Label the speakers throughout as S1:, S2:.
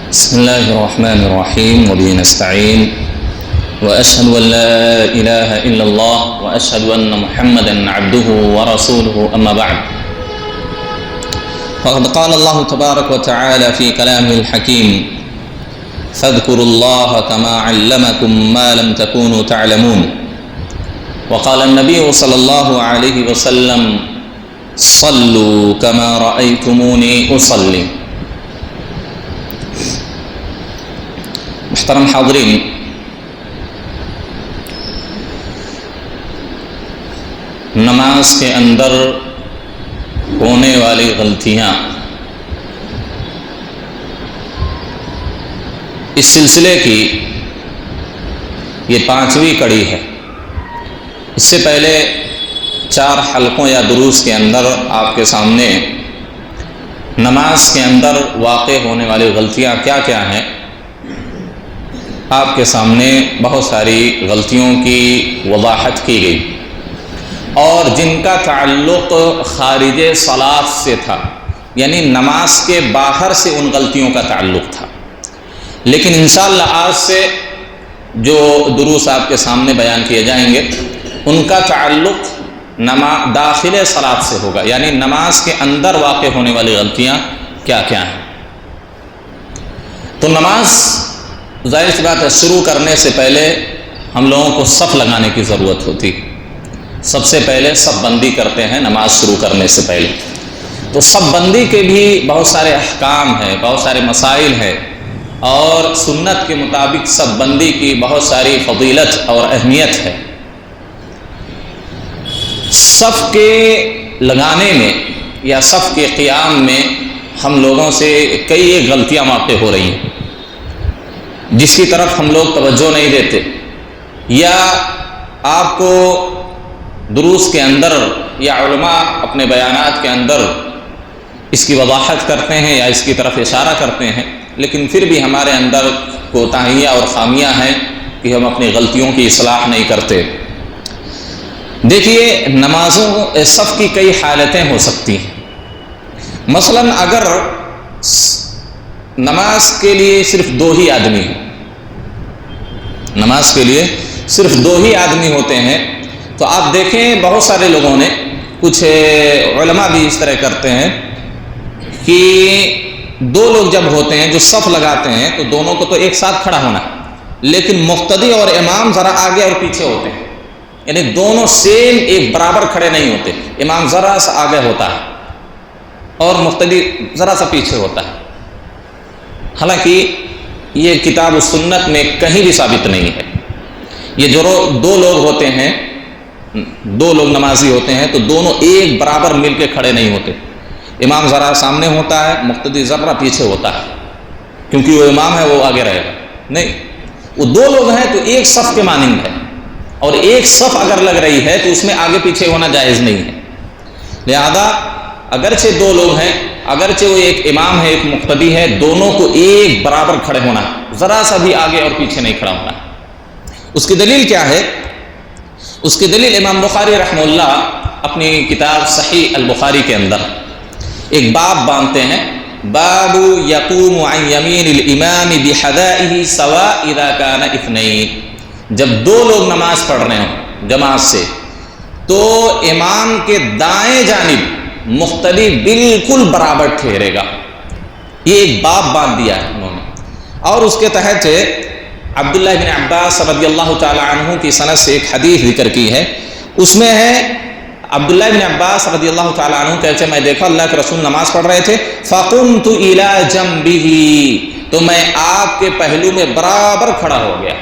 S1: بسم الله الرحمن الرحيم وبه نستعين وأشهد أن لا إله إلا الله وأشهد أن محمدا عبده ورسوله أما بعد فقد قال الله تبارك وتعالى في كلامه الحكيم فاذكروا الله كما علمكم ما لم تكونوا تعلمون وقال النبي صلى الله عليه وسلم صلوا كما رأيتموني أصلي. محترم حاضرین، نماز کے اندر ہونے والی غلطیاں، اس سلسلے کی یہ 5ویں کڑی ہے۔ اس سے پہلے 4 حلقوں یا دروس کے اندر آپ کے سامنے نماز کے اندر واقع ہونے والی غلطیاں کیا کیا ہیں، آپ کے سامنے بہت ساری غلطیوں کی وضاحت کی گئی، اور جن کا تعلق خارج صلاۃ سے تھا، یعنی نماز کے باہر سے ان غلطیوں کا تعلق تھا۔ لیکن انشاءاللہ آج سے جو دروس آپ کے سامنے بیان کیے جائیں گے ان کا تعلق داخل صلاۃ سے ہوگا، یعنی نماز کے اندر واقع ہونے والی غلطیاں کیا کیا ہیں۔ تو نماز ظاہر سی بات ہے، شروع کرنے سے پہلے ہم لوگوں کو صف لگانے کی ضرورت ہوتی۔ سب سے پہلے صف بندی کرتے ہیں نماز شروع کرنے سے پہلے۔ تو صف بندی کے بھی بہت سارے احکام ہیں، بہت سارے مسائل ہیں، اور سنت کے مطابق صف بندی کی بہت ساری فضیلت اور اہمیت ہے۔ صف کے لگانے میں یا صف کے قیام میں ہم لوگوں سے کئی غلطیاں واقع ہو رہی ہیں، جس کی طرف ہم لوگ توجہ نہیں دیتے، یا آپ کو دروس کے اندر یا علماء اپنے بیانات کے اندر اس کی وضاحت کرتے ہیں یا اس کی طرف اشارہ کرتے ہیں، لیکن پھر بھی ہمارے اندر کوتاہیاں اور خامیاں ہیں کہ ہم اپنی غلطیوں کی اصلاح نہیں کرتے۔ دیکھیے، نمازوں صف کی کئی حالتیں ہو سکتی ہیں۔ مثلا اگر نماز کے لیے صرف 2 ہی آدمی ہیں، نماز کے لیے صرف 2 ہی آدمی ہوتے ہیں، تو آپ دیکھیں بہت سارے لوگوں نے، کچھ علماء بھی اس طرح کرتے ہیں کہ 2 لوگ جب ہوتے ہیں جو صف لگاتے ہیں تو دونوں کو تو ایک ساتھ کھڑا ہونا ہے، لیکن مقتدی اور امام ذرا آگے اور پیچھے ہوتے ہیں، یعنی دونوں سیم ایک برابر کھڑے نہیں ہوتے۔ امام ذرا سا آگے ہوتا ہے اور مقتدی ذرا سا پیچھے ہوتا ہے۔ حالانکہ یہ کتاب و سنت میں کہیں بھی ثابت نہیں ہے۔ یہ جو 2 لوگ ہوتے ہیں، 2 لوگ نمازی ہوتے ہیں، تو دونوں ایک برابر مل کے کھڑے نہیں ہوتے۔ امام ذرا سامنے ہوتا ہے، مقتدی ذرا پیچھے ہوتا ہے، کیونکہ وہ امام ہے، وہ آگے رہے گا نہیں۔ وہ 2 لوگ ہیں تو ایک صف کے مانند ہے، اور ایک صف اگر لگ رہی ہے تو اس میں آگے پیچھے ہونا جائز نہیں ہے۔ لہذا اگرچہ 2 لوگ ہیں، اگرچہ وہ ایک امام ہے ایک مقتدی ہے، دونوں کو ایک برابر کھڑے ہونا ہے، ذرا سا بھی آگے اور پیچھے نہیں کھڑا ہونا ہے۔ اس کی دلیل کیا ہے؟ اس کی دلیل امام بخاری رحمہ اللہ اپنی کتاب صحیح البخاری کے اندر ایک باب باندھتے ہیں، باب یقوم عن یمین الامام بحذائه سواء اذا كان اثنین۔ جب 2 لوگ نماز پڑھ رہے ہوں جماعت سے، تو امام کے دائیں جانب مقتدی بالکل برابر ٹھہرے گا۔ یہ ایک باب باندھ دیا ہے انہوں نے، اور اس کے تحت عبداللہ بن عباس رضی اللہ تعالی عنہ کی سند سے ایک حدیث ذکر کی ہے۔ اس میں ہے عبداللہ بن عباس رضی اللہ تعالی عنہ کہتے ہیں، میں دیکھا اللہ کے رسول نماز پڑھ رہے تھے، فقمت الى جنبه، تو میں آپ کے پہلو میں برابر کھڑا ہو گیا،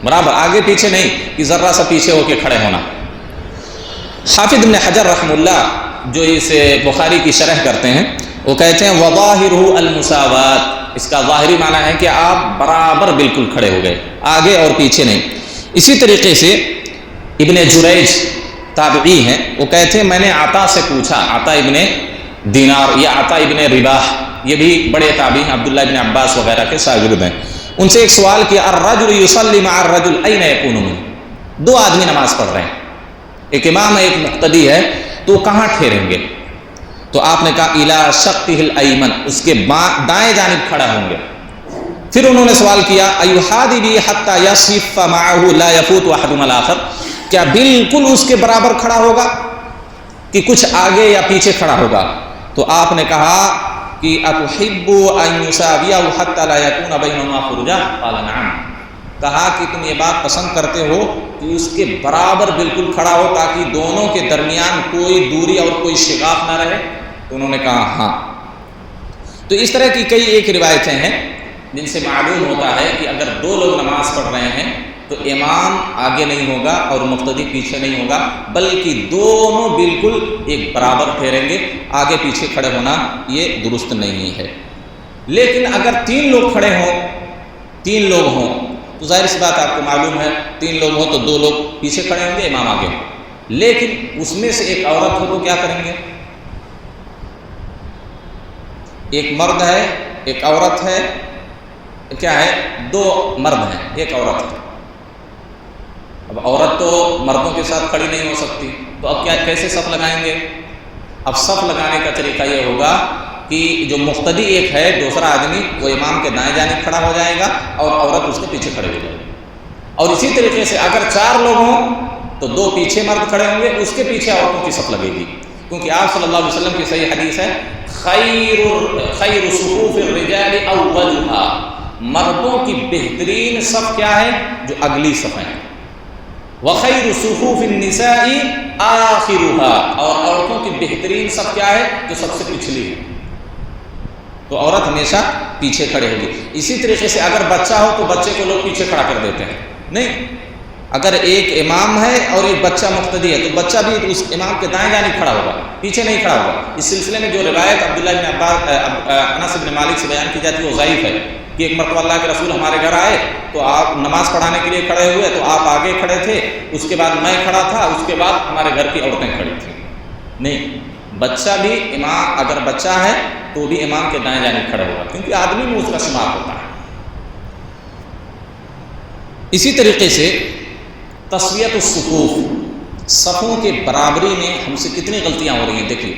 S1: برابر، آگے پیچھے نہیں کہ ذرا سا پیچھے ہو کے کھڑے ہونا۔ حافظ ابن حجر رحمہ اللہ جو اس بخاری کی شرح کرتے ہیں، وہ کہتے ہیں وظاہرہ المساوات، اس کا ظاہری معنی ہے کہ آپ برابر بالکل کھڑے ہو گئے، آگے اور پیچھے نہیں۔ اسی طریقے سے ابن جریج تابعی ہیں، وہ کہتے ہیں میں نے عطا سے پوچھا، عطا ابن دینار یا عطا ابن رباح، یہ بھی بڑے تابعی ہیں، عبداللہ ابن عباس وغیرہ کے شاگرد ہیں، ان سے ایک سوال کیا، الرجل یصلی مع الرجل این یکون منہ، 2 آدمی نماز پڑھ رہے ہیں، ایک امام ہے ایک مقتدی ہے، تو کہاں ٹھہریں گے؟ تو آپ نے کہا الی شقہ الایمن، اس کے دائیں جانب کھڑا ہوں گے۔ پھر انہوں نے سوال کیا ایحادی بی حتی یصف معه لا یفوت احدهما الاخر، کیا بالکل اس کے برابر کھڑا ہوگا کہ کچھ آگے یا پیچھے کھڑا ہوگا؟ تو آپ نے کہا کہ اتحب ان یساویہ حتی لا یکون بینهما فرجہ؟ قال نعم، کہا کہ تم یہ بات پسند کرتے ہو کہ اس کے برابر بالکل کھڑا ہو تاکہ دونوں کے درمیان کوئی دوری اور کوئی شگاف نہ رہے؟ تو انہوں نے کہا ہاں۔ تو اس طرح کی کئی ایک روایتیں ہیں جن سے معلوم ہوتا ہے کہ اگر دو لوگ نماز پڑھ رہے ہیں تو امام آگے نہیں ہوگا اور مقتدی پیچھے نہیں ہوگا، بلکہ دونوں بالکل ایک برابر ٹھہریں گے، آگے پیچھے کھڑے ہونا یہ درست نہیں ہے۔ لیکن اگر تین لوگ کھڑے ہوں، تین لوگ ہوں، تو ظاہر سی بات آپ کو معلوم ہے تین لوگ ہوں تو دو لوگ پیچھے کھڑے ہوں گے، امام آگے ہوں۔ لیکن اس میں سے ایک عورت ہو تو کیا کریں گے؟ ایک مرد ہے، ایک عورت ہے، کیا ہے؟ دو مرد ہیں، ایک عورت ہے۔ اب عورت تو مردوں کے ساتھ کھڑی نہیں ہو سکتی، تو اب کیا کیسے صف لگائیں گے؟ اب صف لگانے کا طریقہ یہ ہوگا کہ جو مقتدی ایک ہے، دوسرا آدمی وہ امام کے دائیں جانب کھڑا ہو جائے گا اور عورت اس کے پیچھے کھڑے ہو جائے گی۔ اور اسی طریقے سے اگر چار لوگ ہوں تو دو پیچھے مرد کھڑے ہوں گے، اس کے پیچھے عورتوں کی صف لگے گی، کیونکہ آپ صلی اللہ علیہ وسلم کی صحیح حدیث ہے خیر صفوف الرجال اولها، مردوں کی بہترین صف کیا ہے؟ جو اگلی صف ہے۔ وخیر صفوف النساء آخرها، اور عورتوں کی بہترین صف کیا ہے؟ جو سب سے پچھلی ہے۔ تو عورت ہمیشہ پیچھے کھڑے ہوگی۔ اسی طریقے سے اگر بچہ ہو تو بچے کو لوگ پیچھے کھڑا کر دیتے ہیں، نہیں، اگر ایک امام ہے اور ایک بچہ مقتدی ہے تو بچہ بھی اس امام کے دائیں جانب کھڑا ہوگا، پیچھے نہیں کھڑا ہوگا۔ اس سلسلے میں جو روایت عبداللہ بن عباس انس بن مالک سے بیان کی جاتی ہے وہ ضعیف ہے کہ ایک مرتبہ اللہ کے رسول ہمارے گھر آئے تو آپ نماز پڑھانے کے لیے کھڑے ہوئے تو آپ آگے کھڑے تھے، اس کے بعد میں کھڑا تھا، اس کے بعد ہمارے گھر کی عورتیں کھڑی تھیں۔ نہیں، بچہ بھی امام، اگر بچہ ہے تو بھی امام کے دائیں جانب کھڑا ہوگا، کیونکہ آدمی میں اس کا شمار ہوتا ہے۔ اسی طریقے سے تسویۃ الصفوف، صفوں کے برابری میں ہم سے کتنی غلطیاں ہو رہی ہیں۔ دیکھیے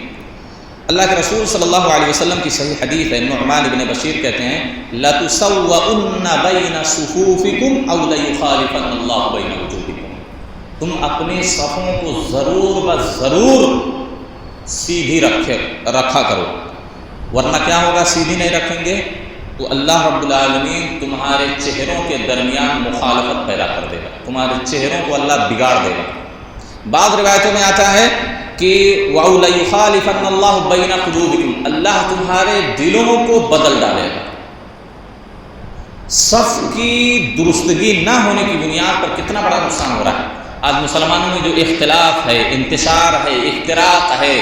S1: اللہ کے رسول صلی اللہ علیہ وسلم کی صحیح حدیث ہے، نعمان بن بشیر کہتے ہیں لَتُسَوَّئُنَّ بَيْنَ صُفُوفِكُمْ أَوْ لَيُخَالِفَنَّ اللَّهُ بَيْنَ وُجُوهِكُمْ، تم اپنے صفوں کو ضرور ضرور سیدھی رکھا کرو، ورنہ کیا ہوگا؟ سیدھی نہیں رکھیں گے تو اللہ رب العالمین تمہارے چہروں کے درمیان مخالفت پیدا کر دے گا، تمہارے چہروں کو اللہ بگاڑ دے گا۔ بعض روایتوں میں آتا ہے کہ وَأَوْ لَيُخَالِفَنَّ اللَّهُ بَيْنَ قُلُوبِكُمْ، اللہ تمہارے دلوں کو بدل ڈالے گا۔ صف کی درستگی نہ ہونے کی بنیاد پر کتنا بڑا نقصان ہو رہا ہے۔ آج مسلمانوں میں جو اختلاف ہے، انتشار ہے، اختراق ہے،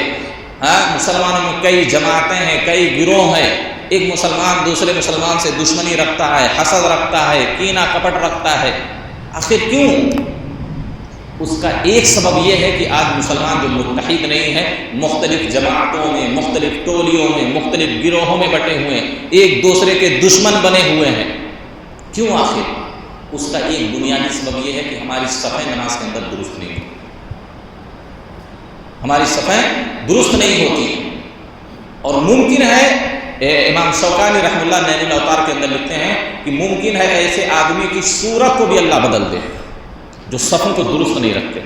S1: مسلمانوں میں کئی جماعتیں ہیں، کئی گروہ ہیں، ایک مسلمان دوسرے مسلمان سے دشمنی رکھتا ہے، حسد رکھتا ہے، کینہ کپٹ رکھتا ہے، آخر کیوں؟ اس کا ایک سبب یہ ہے کہ آج مسلمان جو متحد نہیں ہے، مختلف جماعتوں میں، مختلف ٹولیوں میں، مختلف گروہوں میں بٹے ہوئے ہیں، ایک دوسرے کے دشمن بنے ہوئے ہیں۔ کیوں آخر؟ اس کا ایک بنیادی سبب یہ ہے کہ ہماری صفیں نماز کے اندر درست نہیں ہوتی، ہماری صفیں درست نہیں ہوتی۔ اور ممکن ہے، امام شوکانی رحمہ اللہ نیل الاوطار کے اندر لکھتے ہیں کہ ممکن ہے ایسے آدمی کی صورت کو بھی اللہ بدل دے جو صفوں کو درست نہیں رکھتے۔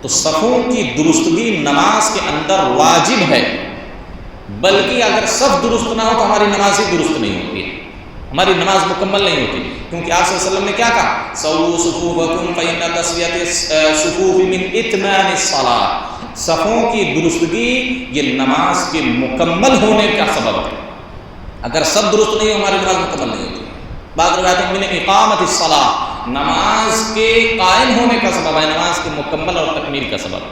S1: تو صفوں کی درستگی نماز کے اندر واجب ہے، بلکہ اگر صف درست نہ ہو تو ہماری نماز ہی درست نہیں ہوتی ہے، ہماری نماز مکمل نہیں ہوتی، کیونکہ آپ صلی اللہ علیہ وسلم نے کیا کہا؟ سووا صفوفکم فإن تسویۃ الصفوف من اتمام الصلاۃ، صفوں کی درستگی یہ نماز کے مکمل ہونے کا سبب ہے۔ اگر سب درست نہیں ہو ہماری نماز مکمل نہیں ہوتی۔ بعض روایتوں میں اقامت الصلاۃ، نماز کے قائم ہونے کا سبب ہے، نماز کے مکمل اور تکمیل کا سبب۔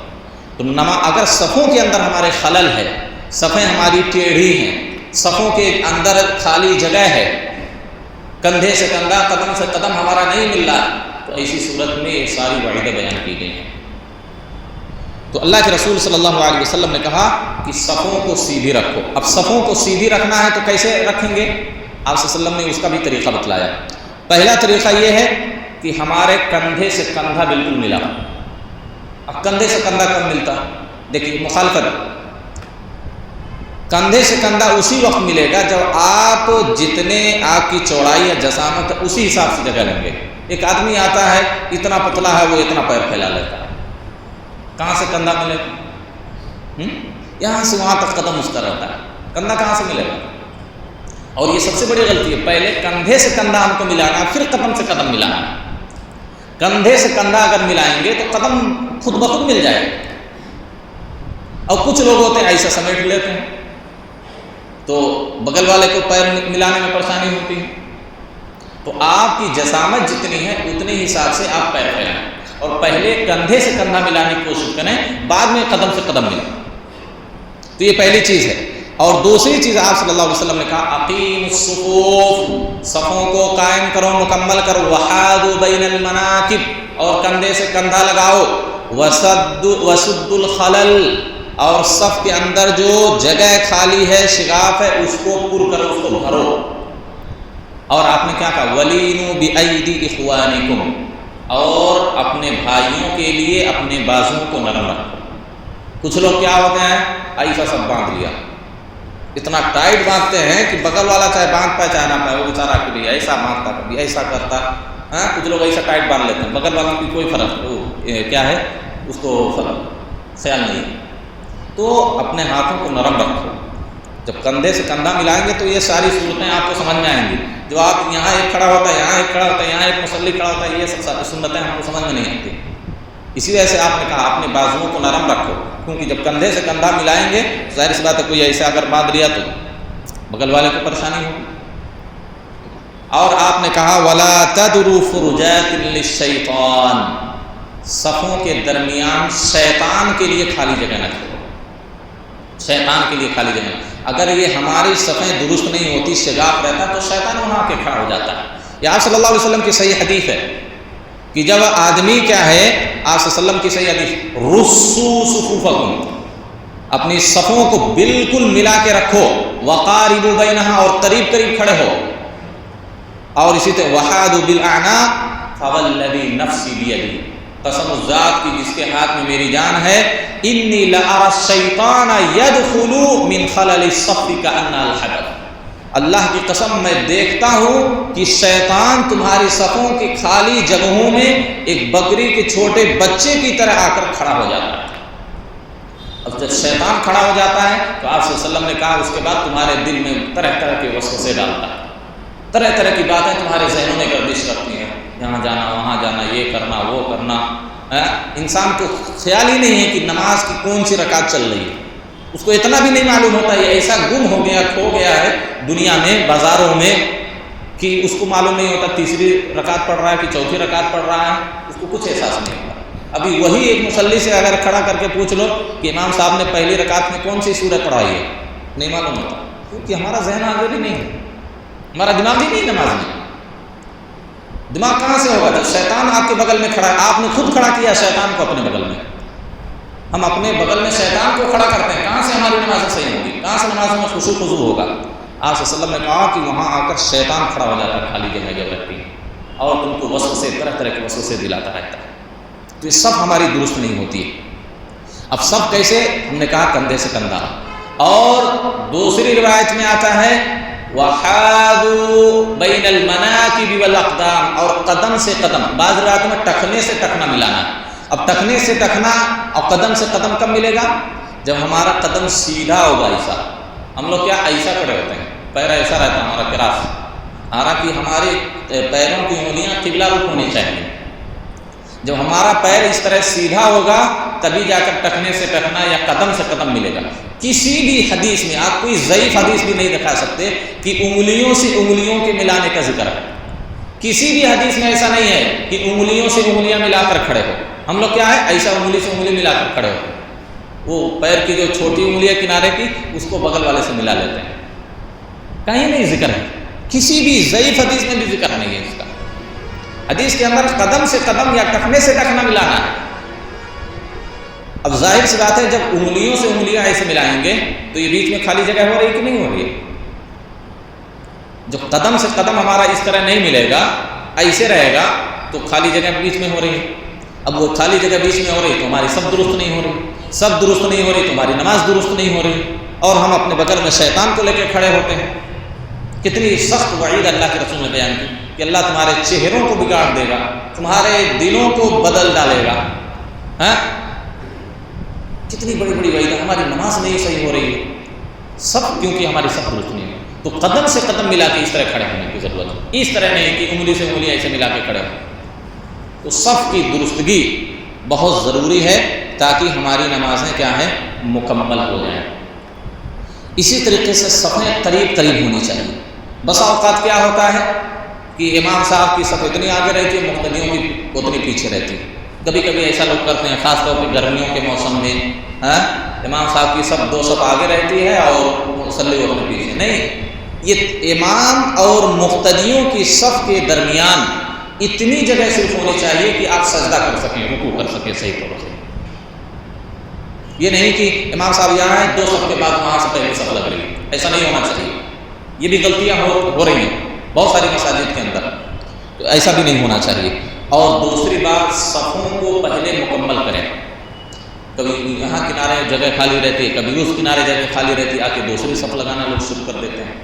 S1: تو اگر صفوں کے اندر ہمارے خلل ہے، صفیں ہماری ٹیڑھی ہیں، صفوں کے اندر خالی جگہ ہے، کندھے سے کندھا، قدم سے قدم ہمارا نہیں مل رہا، تو ایسی صورت میں یہ ساری وعیدیں بیان کی گئی ہیں۔ تو اللہ کے رسول صلی اللہ علیہ وسلم نے کہا کہ صفوں کو سیدھی رکھو۔ اب صفوں کو سیدھی رکھنا ہے تو کیسے رکھیں گے؟ آپ صلی اللہ علیہ وسلم نے اس کا بھی طریقہ بتلایا۔ پہلا طریقہ یہ ہے کہ ہمارے کندھے سے کندھا بالکل ملا۔ اب کندھے سے کندھا کب ملتا؟ دیکھیے مخالفت، کندھے سے کندھا اسی وقت ملے گا جب آپ جتنے آپ کی چوڑائی یا جسامت ہے اسی حساب سے جگہ لیں گے۔ ایک آدمی آتا ہے اتنا پتلا ہے، وہ اتنا پیر پھیلا لیتا ہے، کہاں سے کندھا ملے گا؟ یہاں سے وہاں تک قدم اس کا رہتا ہے، کندھا کہاں سے ملے گا؟ اور یہ سب سے بڑی غلطی ہے، پہلے کندھے سے کندھا ہم کو ملانا، پھر قدم سے قدم ملانا۔ کندھے سے کندھا اگر ملائیں گے تو قدم خود بخود مل جائے گا۔ اور کچھ لوگ ہوتے ہیں ایسا سمیٹ لیتے ہیں تو بغل والے کو پیر ملانے میں پریشانی ہوتی ہے۔ تو آپ کی جسامت جتنی ہے اتنے حساب سے آپ پیر پھیلائیں، اور پہلے کندھے سے کندھا ملانے کی کوشش کریں، بعد میں قدم سے قدم ملائیں۔ تو یہ پہلی چیز ہے۔ اور دوسری چیز آپ صلی اللہ علیہ وسلم نے کہا اقیم الصفوف، صفوں کو قائم کرو، مکمل کرو، وحاذوا بین المناکب، اور کندھے سے کندھا لگاؤ، وسد الخلل، اور صف کے اندر جو جگہ خالی ہے، شگاف ہے، اس کو پر کرو، اس کو بھرو۔ اور آپ نے کیا کہا ولینوا بایدی اخوانکم، اور اپنے بھائیوں کے لیے اپنے بازوؤں کو نرم رکھو۔ کچھ لوگ کیا ہوتے ہیں ایسا سب باندھ لیا، اتنا ٹائٹ باندھتے ہیں کہ بغل والا چاہے باندھ پائے چاہے نہ پائے، وہ بیچارہ کبھی ایسا باندھتا کبھی ایسا کرتا۔ کچھ لوگ ایسا ٹائٹ باندھ لیتے ہیں، بغل والوں کی کوئی فرق کیا ہے اس کو خیال نہیں۔ تو اپنے ہاتھوں کو نرم رکھو۔ جب کندھے سے کندھا ملائیں گے تو یہ ساری صورتیں آپ کو سمجھ میں آئیں گی۔ جو آپ یہاں ایک کھڑا ہوتا ہے، یہاں ایک کھڑا ہوتا ہے، یہاں ایک مصلی کھڑا ہوتا ہے، یہ سب ساری سنتیں ہم کو سمجھ میں نہیں آتی۔ اسی وجہ سے آپ نے کہا اپنے بازوؤں کو نرم رکھو، کیونکہ جب کندھے سے کندھا ملائیں گے ظاہر سی بات ہے کوئی ایسا اگر باندھ لیا تو بغل والے کو پریشانی ہوگی۔ اور آپ نے کہا ولا تدروا فرجات للشیطان، صفوں کے درمیان شیطان کے لیے خالی جگہ نہ چھوڑو، شیطان کے لیے خالی جگہ۔ اگر یہ ہماری صفیں درست نہیں ہوتی، شگاف رہتا تو شیطان وہاں آ کے کھڑا ہو جاتا ہے۔ یہ آپ صلی اللہ علیہ وسلم کی صحیح حدیث ہے کہ جب آدمی کیا ہے، آپ صلی اللہ علیہ وسلم کی صحیح حدیث رصوا صفوفکم، اپنی صفوں کو بالکل ملا کے رکھو، وقاربوا بینہا، اور قریب قریب کھڑے ہو، اور اسی طرح وحاذوا بالاعناق فوالذی نفسی بیدہ، قسم اس ذات کی جس کے ہاتھ میں میری جان ہے، انی لأری الشیطان یدخل من خلل الصف کأنہ الحجر، اللہ کی قسم میں دیکھتا ہوں کہ شیطان تمہاری صفوں کی خالی جگہوں میں ایک بکری کے چھوٹے بچے کی طرح آ کر کھڑا ہو جاتا ہے۔ اب جب شیطان کھڑا ہو جاتا ہے تو آپ صلی اللہ علیہ وسلم نے کہا اس کے بعد تمہارے دل میں طرح طرح کے وسوسے ڈالتا ہے، طرح طرح کی باتیں تمہارے ذہنوں میں گردش کرتی ہیں، یہاں جانا وہاں جانا، یہ کرنا وہ کرنا۔ انسان کو خیال ہی نہیں ہے کہ نماز کی کون سی رکعت چل رہی ہے، اس کو اتنا بھی نہیں معلوم ہوتا، یہ ایسا گم ہو گیا، کھو گیا ہے دنیا میں، بازاروں میں، کہ اس کو معلوم نہیں ہوتا تیسری رکعت پڑھ رہا ہے کہ چوتھی رکعت پڑھ رہا ہے، اس کو کچھ احساس نہیں ہوتا۔ ابھی وہی ایک مصلی سے اگر کھڑا کر کے پوچھ لو کہ امام صاحب نے پہلی رکعت میں کون سی سورت پڑھائی ہے، نہیں معلوم ہوتا، کیونکہ ہمارا ذہن حاضر ہی نہیں ہے، ہمارا دماغ ہی نہیں نماز میں۔ دماغ کہاں سے ہوگا جب شیطان آپ کے بغل میں کھڑا ہے؟ آپ نے خود کھڑا کیا شیطان کو اپنے بغل میں، ہم اپنے بغل میں شیطان کو کھڑا کرتے ہیں، کہاں سے ہماری نماز صحیح ہوگی، کہاں سے نماز میں خشوع خضوع ہوگا؟ آپ صلی اللہ علیہ وسلم نے کہا کہ وہاں آ کر شیطان کھڑا ہو جاتا ہے خالی جگہ جب رکھتی ہے، اور تم کو وسوسے طرح طرح کے وسوسے دلاتا رہتا ہے۔ تو یہ سب ہماری درست نہیں ہوتی ہے۔ اب سب کیسے؟ ہم نے کہا کندھے سے کندھا، اور دوسری روایت میں آتا ہے وحاذوا بین المناکب والاقدام، اور قدم سے قدم، بعض روایت میں ٹخنے سے ٹخنا ملانا۔ اب ٹخنے سے ٹخنا اور قدم سے قدم کب ملے گا؟ جب ہمارا قدم سیدھا ہوگا ایسا۔ ہم لوگ کیا ایسا کھڑے ہوتے ہیں، پیر ایسا رہتا ہے ہمارا کراس، حالانکہ ہمارے پیروں کی انگلیاں قبلہ رخ ہونی چاہیے۔ جب ہمارا پیر اس طرح سیدھا ہوگا تبھی جا کر ٹخنے سے ٹخنا یا قدم سے قدم ملے گا۔ کسی بھی حدیث میں آپ کوئی ضعیف حدیث بھی نہیں دکھا سکتے کہ انگلیوں سے انگلیوں کے ملانے کا ذکر ہے، کسی بھی حدیث میں ایسا نہیں ہے کہ انگلیوں سے انگلیاں ملا کر کھڑے ہو۔ ہم لوگ کیا ہے ایسا انگلی سے انگلی ملا کر کھڑے ہو، وہ پیر کی جو چھوٹی انگلی ہے کنارے کی اس کو بغل والے سے ملا لیتے ہیں، کہیں نہیں ذکر ہے، کسی بھی ضعیف حدیث میں بھی ذکر نہیں ہے اس کا۔ حدیث کے اندر قدم سے قدم یا ٹخنے سے ٹخنا ملانا ہے۔ اب ظاہر سی بات ہے جب انگلیوں سے انگلیاں ایسے ملائیں گے تو یہ بیچ میں خالی جگہ ہو رہی کہ نہیں ہو رہی ہے؟ جب قدم سے قدم ہمارا اس طرح نہیں ملے گا، ایسے رہے گا تو خالی جگہ بیچ میں ہو رہی ہے۔ اب وہ خالی جگہ بیچ میں ہو رہی تو ہماری سب درست نہیں ہو رہی، سب درست نہیں ہو رہی تو ہماری نماز درست نہیں ہو رہی، اور ہم اپنے بغل میں شیطان کو لے کے کھڑے ہوتے ہیں. کتنی سخت وعید اللہ کے رسول نے بیان کی کہ اللہ تمہارے چہروں کو بگاڑ دے گا، تمہارے دلوں کو بدل ڈالے گا. کتنی بڑی بڑی وعید. ہماری نماز نہیں صحیح ہو رہی ہے سب کیونکہ ہماری سب درست نہیں ہے. تو قدم سے قدم ملا کے اس طرح کھڑے ہونے کی ضرورت ہے، اس طرح نہیں کہ انگلی سے انگلی ایسے ملا کے کھڑے ہوں. تو صف کی درستگی بہت ضروری ہے تاکہ ہماری نمازیں کیا ہیں، مکمل ہو جائیں. اسی طریقے سے صفیں قریب قریب ہونی چاہیے. بسا اوقات کیا ہوتا ہے کہ امام صاحب کی صف اتنی آگے رہتی ہے، مقتدیوں کی اتنی پیچھے رہتی ہے. کبھی کبھی ایسا لوگ کرتے ہیں، خاص طور پہ گرمیوں کے موسم میں امام صاحب کی صف 2 صف آگے رہتی ہے اور مصلی اپنے پیچھے. نہیں، یہ امام اور مقتدیوں کی صف کے درمیان اتنی جگہ صرف ہونی چاہیے کہ آپ سجدہ کر سکیں، رکوع کر سکیں صحیح طور سے. یہ نہیں کہ امام صاحب یہاں ہیں 2 صف کے بعد وہاں سے پہلے صف لگ رہی ہے، ایسا نہیں ہونا چاہیے. یہ بھی غلطیاں ہو رہی ہیں بہت ساری مساجد کے اندر، تو ایسا بھی نہیں ہونا چاہیے. اور دوسری بات، صفوں کو پہلے مکمل کریں. کبھی یہاں کنارے جگہ خالی رہتی ہے، کبھی اس کنارے جگہ خالی رہتی ہے، آ کے دوسری صف لگانا لوگ شروع کر دیتے ہیں.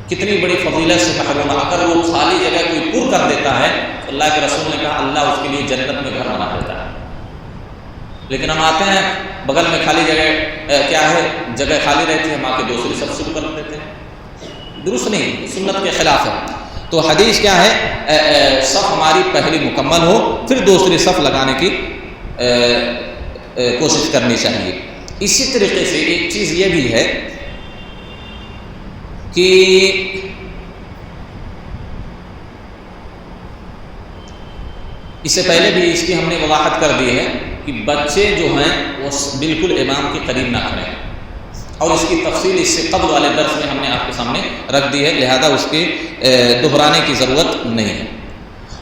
S1: کتنی بڑی فضیلت سے محروم. اگر وہ خالی جگہ کوئی پر کر دیتا ہے تو اللہ کے رسول نے کہا اللہ اس کے لیے جنت میں گھر بنا دیتا ہے. لیکن ہم آتے ہیں بغل میں خالی جگہ کیا ہے، جگہ خالی رہتی ہے، ہم آ کے دوسری صف شروع کر دیتے ہیں. درست نہیں، سنت کے خلاف ہے. تو حدیث کیا ہے، صف ہماری پہلی مکمل ہو پھر دوسری صف لگانے کی کوشش کرنی چاہیے. اسی طریقے سے ایک چیز یہ بھی ہے کہ اس سے پہلے بھی اس کی ہم نے وضاحت کر دی ہے کہ بچے جو ہیں وہ بالکل امام کے قریب نہ کھڑیں، اور اس کی تفصیل اس سے قبل والے درس میں ہم نے آپ کے سامنے رکھ دی ہے، لہذا اس کے دہرانے کی ضرورت نہیں ہے.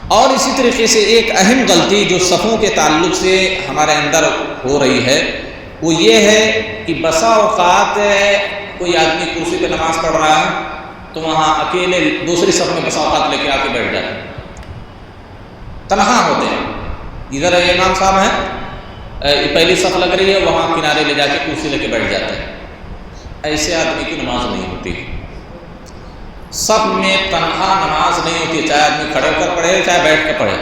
S1: اور اسی طریقے سے ایک اہم غلطی جو صفوں کے تعلق سے ہمارے اندر ہو رہی ہے وہ یہ ہے کہ بسا اوقات کوئی آدمی کرسی پہ نماز پڑھ رہا ہے تو وہاں اکیلے دوسری صف میں بسا اوقات لے کے آ کے بیٹھ جاتے ہیں، تنہا ہوتے ہیں. ادھر امام صاحب ہیں، پہلی صف لگ رہی ہے، وہاں کنارے لے جا کے کرسی لے کے بیٹھ جاتے ہیں. ایسے آدمی کی نماز نہیں ہوتی. سب میں تنہا نماز نہیں ہوتی، چاہے آدمی کھڑے ہو کر پڑھے چاہے بیٹھ کر پڑھے،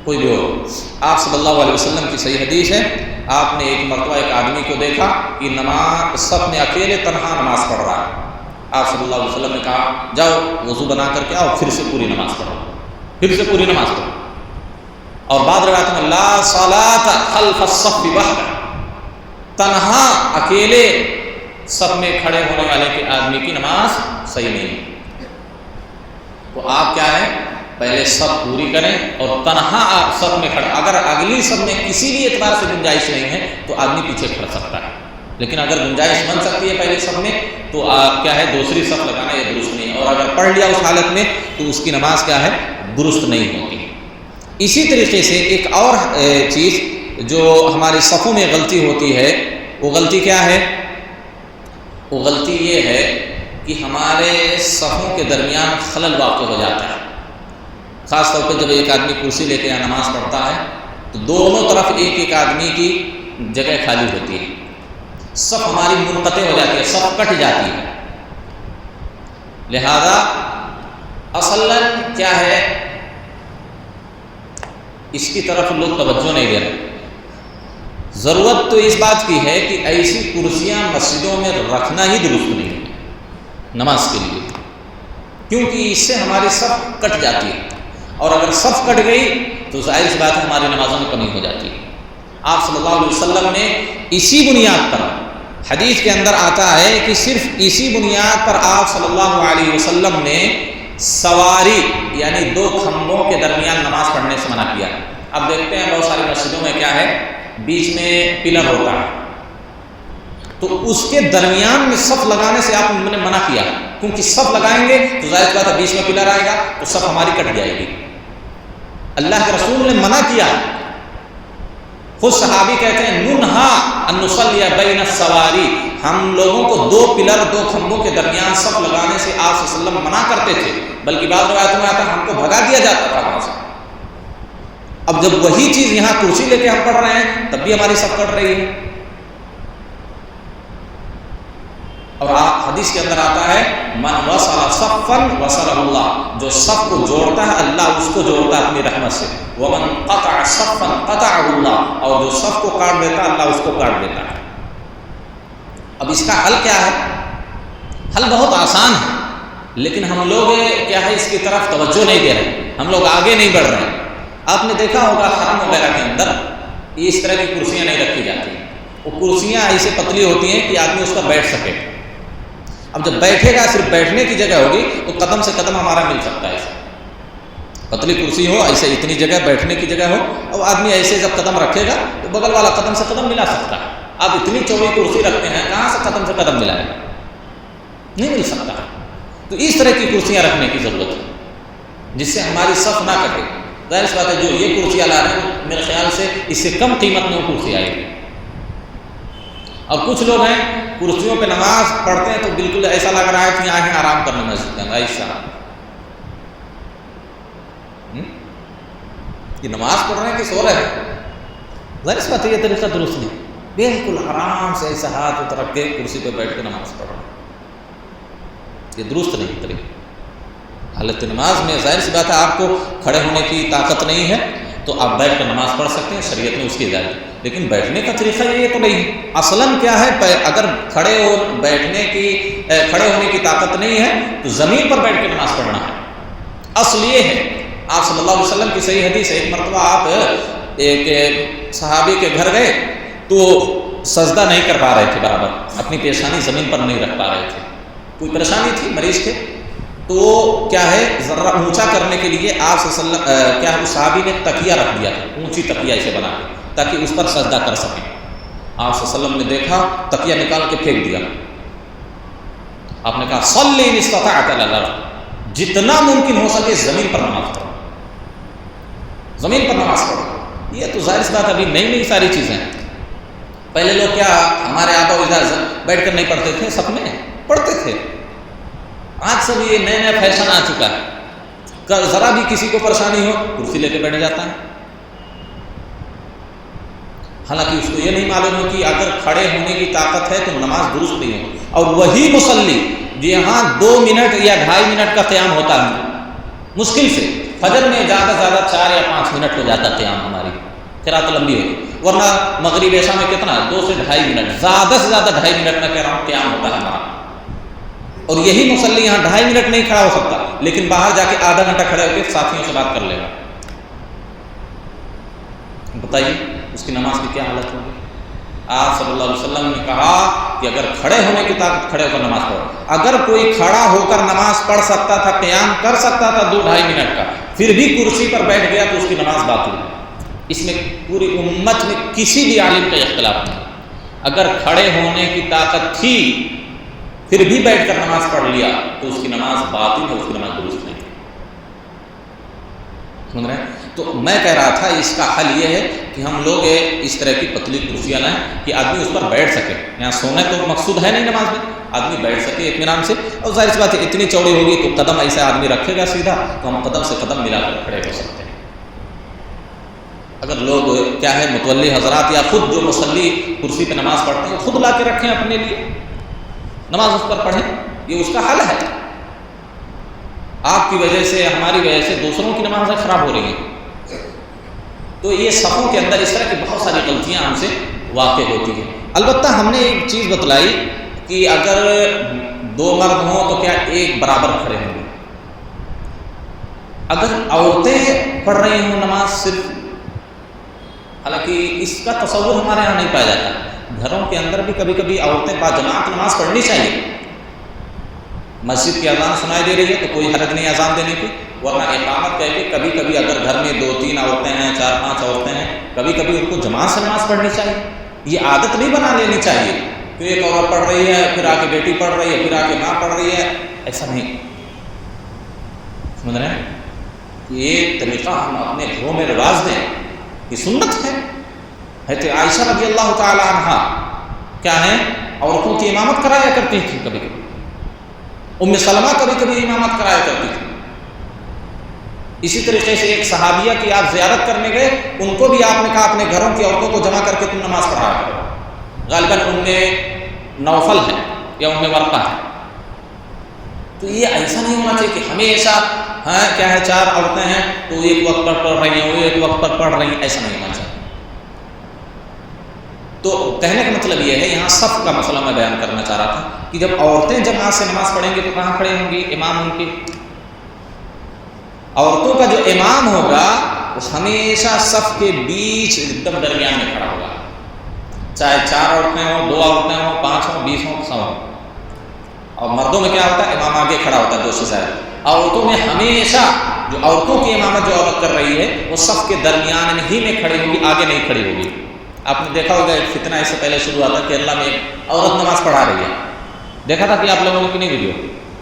S1: کوئی بھی ہو. آپ صلی اللہ علیہ وسلم کی صحیح حدیث ہے، آپ نے ایک مرتبہ ایک آدمی کو دیکھا کہ نماز سب میں اکیلے تنہا نماز پڑھ رہا ہے. آپ صلی اللہ علیہ وسلم نے کہا جاؤ وضو بنا کر کے آؤ، پھر سے پوری نماز پڑھو، پھر سے پوری نماز پڑھو. اور بعد روایت میں لا صلاۃ خلف الصف وحدہ، تنہا اکیلے سب میں کھڑے ہونے والے کے آدمی کی نماز صحیح نہیں ہے. تو آپ کیا ہے، پہلے سب پوری کریں اور تنہا سب میں کھڑا. اگر اگلی سب میں کسی بھی اعتبار سے گنجائش نہیں ہے تو آدمی پیچھے کھڑ سکتا ہے، لیکن اگر گنجائش بن سکتی ہے پہلے سب میں تو کیا ہے، دوسری صف لگانا یہ درست نہیں ہے. اور اگر پڑھ لیا اس حالت میں تو اس کی نماز کیا ہے، درست نہیں ہوتی. اسی طریقے سے ایک اور چیز جو ہماری صفوں میں غلطی ہوتی ہے، وہ غلطی کیا ہے، وہ غلطی یہ ہے کہ ہمارے صفوں کے درمیان خلل واقع ہو جاتا ہے. خاص طور پہ جب ایک آدمی کرسی لے کے یہاں نماز پڑھتا ہے تو دونوں طرف ایک ایک آدمی کی جگہ خالی ہوتی ہے، صف ہماری منقطع ہو جاتی ہے، صف کٹ جاتی ہے. لہذا اصلاً کیا ہے، اس کی طرف لوگ توجہ نہیں دے رہے. ضرورت تو اس بات کی ہے کہ ایسی کرسیاں مسجدوں میں رکھنا ہی درست نہیں ہے نماز کے لیے، کیونکہ اس سے ہماری صف کٹ جاتی ہے، اور اگر صف کٹ گئی تو ظاہر سی بات ہے ہماری نمازوں میں کمی ہو جاتی ہے. آپ صلی اللہ علیہ وسلم نے اسی بنیاد پر، حدیث کے اندر آتا ہے کہ صرف اسی بنیاد پر آپ صلی اللہ علیہ وسلم نے سواری یعنی 2 کھمبوں کے درمیان نماز پڑھنے سے منع کیا. اب دیکھتے ہیں بہت ساری مسجدوں میں کیا ہے، بیچ میں پلر ہوتا ہے، تو اس کے درمیان میں صف لگانے سے آپ نے منع کیا، کیونکہ صف لگائیں گے تو ظاہر بات ہے بیچ میں پلر آئے گا تو صف ہماری کٹ جائے گی. اللہ کے رسول نے منع کیا. خود صحابی کہتے ہیں ننہا ان نصلی بین السواری، ہم لوگوں کو 2 پلر 2 کھمبوں کے درمیان صف لگانے سے آپ صلی اللہ علیہ وسلم منع کرتے تھے، بلکہ بعض روایتوں میں آتا ہے ہم کو بھگا دیا جاتا تھا وہاں سے. اب جب وہی چیز یہاں کرسی لے کے ہم پڑھ رہے ہیں تب بھی ہماری صف کٹ رہی ہے. حدیث کے اندر آتا ہے من وصل صفا وصلہ اللہ، جو صف کو جوڑتا ہے اللہ اس کو جوڑتا ہے اپنی رحمت سے، ومن قطع صفا قطعہ اللہ، اور جو صف کو کاٹ دیتا ہے اللہ اس کو کاٹ دیتا ہے۔ اب اس کا حل کیا ہے؟ حل بہت آسان ہے، لیکن ہم لوگ کیا ہے اس کی طرف توجہ نہیں دے رہے، ہم لوگ آگے نہیں بڑھ رہے ہیں۔ آپ نے دیکھا ہوگا حرم وغیرہ کے اندر اس طرح کی کرسیاں نہیں رکھی جاتی، وہ کرسیاں ایسے پتلی ہوتی ہیں کہ آدمی اس پر بیٹھ سکے۔ اب جب بیٹھے گا صرف بیٹھنے کی جگہ ہوگی تو قدم سے قدم ہمارا مل سکتا ہے، ایسے پتلی کرسی ہو، ایسے اتنی جگہ بیٹھنے کی جگہ ہو، اور آدمی ایسے جب قدم رکھے گا تو بغل والا قدم سے قدم ملا سکتا ہے۔ آپ اتنی چوڑی کرسی رکھتے ہیں، کہاں سے قدم سے قدم ملائے گا؟ نہیں مل سکتا۔ تو اس طرح کی کرسیاں رکھنے کی ضرورت ہے جس سے ہماری صف نہ کٹے۔ ظاہر سی بات ہے جو یہ کرسیاں لا رہے ہیں میرے خیال سے اس سے کم قیمت میں وہ کرسی آئے گی۔ اب کچھ لوگ ہیں کرسیوں پہ نماز پڑھتے ہیں تو بالکل ایسا لگ رہا ہے کہ آئیں آرام کرنے مسجد میں، ایسا یہ نماز پڑھ رہے ہیں کہ سو رہے ہیں؟ ظاہر سی بات ہے یہ طریقہ درست نہیں، بالکل آرام سے ایسا ہاتھ اتر رکھ کے کرسی پہ بیٹھ کے نماز پڑھ رہے ہیں، یہ درست نہیں طریقہ۔ حالت نماز میں ظاہر سی بات ہے آپ کو کھڑے ہونے کی طاقت نہیں ہے تو آپ بیٹھ کر نماز پڑھ سکتے ہیں، شریعت میں اس کی اجازت، لیکن بیٹھنے کا طریقہ یہ تو نہیں ہے۔ اصلاً کیا ہے، اگر کھڑے ہونے کی طاقت نہیں ہے تو زمین پر بیٹھ کے نماز پڑھنا ہے۔ اصل یہ ہے، آپ صلی اللہ علیہ وسلم کی صحیح حدیث ہے، ایک مرتبہ آپ ایک صحابی کے گھر گئے تو سجدہ نہیں کر پا رہے تھے، برابر اپنی پیشانی زمین پر نہیں رکھ پا رہے تھے، کوئی پریشانی تھی، مریض تھے، تو کیا ہے ذرا اونچا کرنے کے لیے آپ کیا ہے صحابی نے تکیہ رکھ دیا، اونچی تکیہ اسے بنا کے تاکہ اس پر سجدہ کر سکیں۔ آپ صلی اللہ علیہ وسلم نے دیکھا، تکیہ نکال کے پھینک دیا، آپ نے کہا صلی ان استطعت علی الارض، جتنا ممکن ہو سکے زمین پر نماز پڑھو، زمین پر نماز پڑھو۔ یہ تو ظاہر سی بات ابھی نئی نئی ساری چیزیں ہیں۔ پہلے لوگ کیا ہمارے آبا و اجداد بیٹھ کر نہیں پڑھتے تھے، سب میں پڑھتے تھے، آج سب یہ نئے نئے فیشن آ چکا ہے، ذرا بھی کسی کو پریشانی ہو کرسی لے کے بیٹھ جاتا ہے، حالانکہ اس کو یہ نہیں معلوم ہو کہ اگر کھڑے ہونے کی طاقت ہے تو نماز درست نہیں ہو۔ اور وہی مصلی جہاں 2 منٹ یا 2.5 منٹ کا قیام ہوتا ہے مشکل سے، فجر میں زیادہ سے زیادہ 4 یا 5 منٹ ہو جاتا قیام، ہماری قرات لمبی ہوگی، ورنہ مغرب عشاء میں کتنا 2 سے 2.5 منٹ، زیادہ سے زیادہ 2.5 منٹ میں قیام ہوتا ہے ہمارا۔ اور یہی مصلی یہاں 2.5 منٹ نہیں کھڑا ہو سکتا، لیکن باہر جا کے آدھا گھنٹہ کھڑے ہو کے ساتھیوں سے بات کر لے گا۔ بتائیے اس کی نماز کی کیا حالت ہوگی؟ آپ صلی اللہ علیہ وسلم نے کہا کہ اگر کھڑے ہونے کی طاقت کھڑے ہو کر نماز پڑھو۔ اگر کوئی کھڑا ہو کر نماز پڑھ سکتا تھا، قیام کر سکتا تھا 2-2.5 منٹ کا، پھر بھی کرسی پر بیٹھ گیا تو اس کی نماز باطل ہے۔ اس میں پوری امت میں کسی بھی عالم کا اختلاف نہیں۔ اگر کھڑے ہونے کی طاقت تھی پھر بھی بیٹھ کر نماز پڑھ لیا تو اس کی نماز باطل ہے، اس کی نماز درست نہیں۔ سن رہے ہیں؟ تو میں کہہ رہا تھا اس کا حل یہ ہے کہ ہم لوگ اس طرح کی پتلی کرسیاں لائیں کہ آدمی اس پر بیٹھ سکے۔ یہاں سونا تو مقصود ہے نہیں نماز میں، آدمی بیٹھ سکے اطمینان سے، اور ظاہر سی بات ہے اتنی چوڑی ہوگی تو قدم ایسا آدمی رکھے گا سیدھا تو ہم قدم سے قدم ملا کر کھڑے ہو سکتے ہیں۔ اگر لوگ کیا ہے متولی حضرات یا خود جو مصلی کرسی پہ نماز پڑھتے ہیں خود لا کے رکھیں اپنے لیے، نماز اس پر پڑھیں، یہ اس کا حل ہے۔ آپ کی وجہ سے، ہماری وجہ سے دوسروں کی نمازیں خراب ہو رہی ہیں، تو یہ صفوں کے اندر اس طرح کی بہت ساری غلطیاں ہم سے واقع ہوتی ہیں۔ البتہ ہم نے ایک چیز بتلائی کہ اگر 2 مرد ہوں تو کیا ایک برابر کھڑے ہوں گے۔ اگر عورتیں پڑھ رہی ہوں نماز صرف، حالانکہ اس کا تصور ہمارے یہاں نہیں پایا جاتا، گھروں کے اندر بھی کبھی کبھی عورتیں باجماعت نماز پڑھنی چاہیے۔ مسجد کی اذان سنائی دے رہی ہے تو کوئی حرج نہیں اذان دینے کی، ورنہ اقامت کہہ کے کبھی کبھی اگر گھر میں 2-3 عورتیں ہیں، 4-5 عورتیں ہیں، کبھی کبھی ان کو جماعت سے نماز پڑھنی چاہیے۔ یہ عادت نہیں بنا لینی چاہیے کہ ایک عورت پڑھ رہی ہے پھر آ کے بیٹی پڑھ رہی ہے پھر آ کے ماں پڑھ رہی ہے، ایسا نہیں۔ سمجھ رہے ہیں؟ یہ طریقہ ہم اپنے گھروں میں رواج دیں، یہ سنت ہے۔ حضرت عائشہ رضی اللہ تعالی عنہا کیا ہے عورتوں کی امامت کرایا کرتی تھی، کبھی کبھی ام سلمہ کبھی کبھی امامت کرایا کرتی تھی۔ اسی طریقے سے ایک صحابیہ کی آپ زیارت کرنے گئے، ان کو بھی آپ نے کہا اپنے گھروں کی عورتوں کو جمع کر کے تم نماز پڑھایا کرو۔ غالباً ام نوفل ہے یا ام ورقہ ہے، تو یہ ایسا نہیں ہونا چاہیے کہ ہمیشہ کیا ہے 4 عورتیں ہیں تو ایک وقت پر پڑھ رہی ہیں، وہ ایک وقت پر پڑھ رہی ہیں، ایسا نہیں ہونا چاہیے۔ تو کہنے کا مطلب یہ ہے، یہاں صف کا مسئلہ میں بیان کرنا چاہ رہا تھا کہ جب عورتیں جماعت سے نماز پڑھیں گی تو کہاں کھڑے ہوں گی؟ امام ان کی عورتوں کا جو امام ہوگا وہ ہمیشہ صف کے بیچ ایک دم درمیان میں کھڑا ہوگا، چاہے 4 عورتیں ہوں، 2 عورتیں ہوں، 5 ہوں، 20 ہوں، 100 ہوں۔ اور مردوں میں کیا ہوتا ہے؟ امام آگے کھڑا ہوتا ہے 2 سے زائد۔ عورتوں میں ہمیشہ جو عورتوں کی امامت جو عورت کر رہی ہے وہ صف کے درمیان ہی میں کھڑی ہوگی، آگے نہیں کھڑی ہوگی۔ آپ نے دیکھا ہوگا ایک فتنہ اس سے پہلے شروع ہوا تھا کیرلا میں ایک عورت نماز پڑھا رہی ہے، دیکھا تھا کہ آپ لوگوں نے کہ نہیں ویڈیو؟